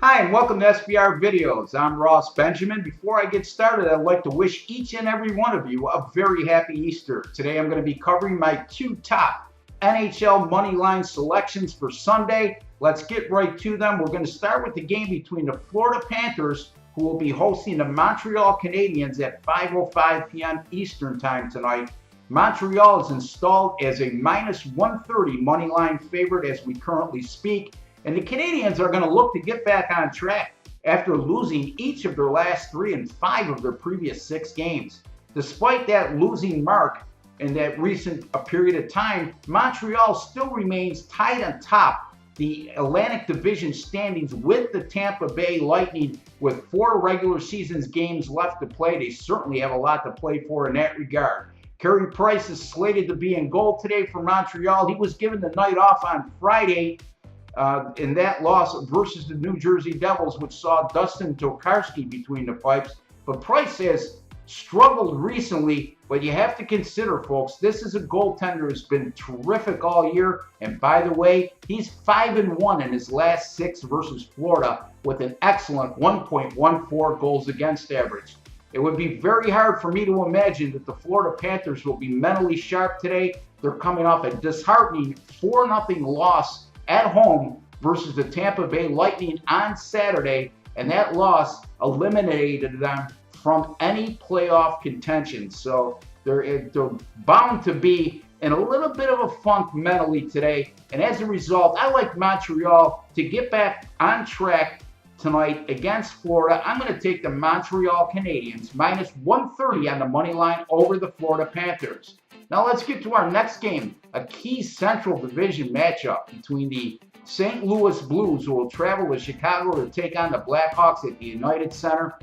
Hi, and welcome to SBR Videos. I'm Ross Benjamin. Before I get started, I'd like to wish each and every one of you a very happy Easter. Today I'm going to be covering my two top NHL money line selections for Sunday. Let's get right to them. We're going to start with the game between the Florida Panthers, who will be hosting the Montreal Canadiens at 5:05 p.m. Eastern Time tonight. Montreal is installed as a minus 130 money line favorite as we currently speak. And the Canadiens are going to look to get back on track after losing each of their last 3 and 5 of their previous 6 games. Despite that losing mark in that recent period of time, Montreal still remains tied on top the Atlantic Division standings with the Tampa Bay Lightning with 4 regular season games left to play. They certainly have a lot to play for in that regard. Carey Price is slated to be in goal today for Montreal. He was given the night off on Friday in that loss versus the New Jersey Devils, which saw Dustin Tokarski between the pipes. But Price has struggled recently, but you have to consider, folks, this is a goaltender who's been terrific all year. And by the way, he's 5-1 in his last 6 versus Florida with an excellent 1.14 goals against average. It would be very hard for me to imagine that the Florida Panthers will be mentally sharp today. They're coming off a disheartening 4-0 loss at home versus the Tampa Bay Lightning on Saturday, and that loss eliminated them from any playoff contention. So they're bound to be in a little bit of a funk mentally today, and as a result, I like Montreal to get back on track tonight against Florida. I'm going to take the Montreal Canadiens minus 130 on the money line over the Florida Panthers. Now let's get to our next game, a key Central Division matchup between the St. Louis Blues, who will travel to Chicago to take on the Blackhawks at the United Center.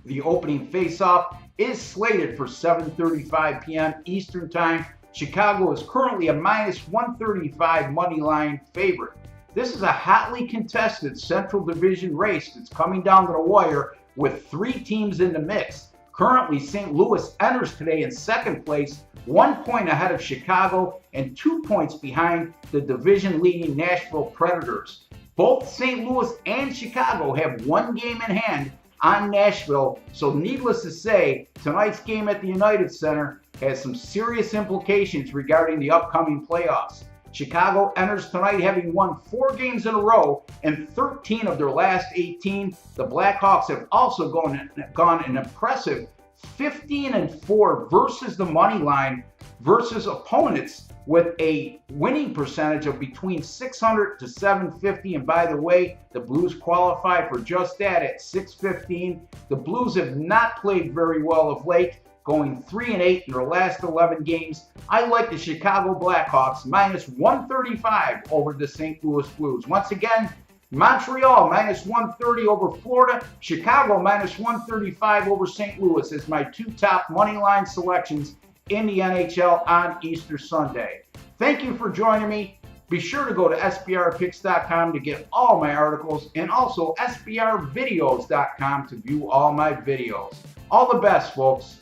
The opening faceoff is slated for 7:35 p.m. Eastern Time. Chicago is currently a minus 135 money line favorite. This is a hotly contested Central Division race that's coming down to the wire with 3 teams in the mix. Currently, St. Louis enters today in second place, 1 point ahead of Chicago and 2 points behind the division-leading Nashville Predators. Both St. Louis and Chicago have 1 game in hand on Nashville, so needless to say, tonight's game at the United Center has some serious implications regarding the upcoming playoffs. Chicago enters tonight having won 4 games in a row and 13 of their last 18. The Blackhawks have also gone an impressive 15-4 versus the money line versus opponents with a winning percentage of between 600 to 750. And by the way, the Blues qualify for just that at 615. The Blues have not played very well of late, going 3-8 in their last 11 games. I like the Chicago Blackhawks minus 135 over the St. Louis Blues. Once again, Montreal minus 130 over Florida, Chicago minus 135 over St. Louis as my 2 top money line selections in the NHL on Easter Sunday. Thank you for joining me. Be sure to go to sbrpicks.com to get all my articles and also sbrvideos.com to view all my videos. All the best, folks.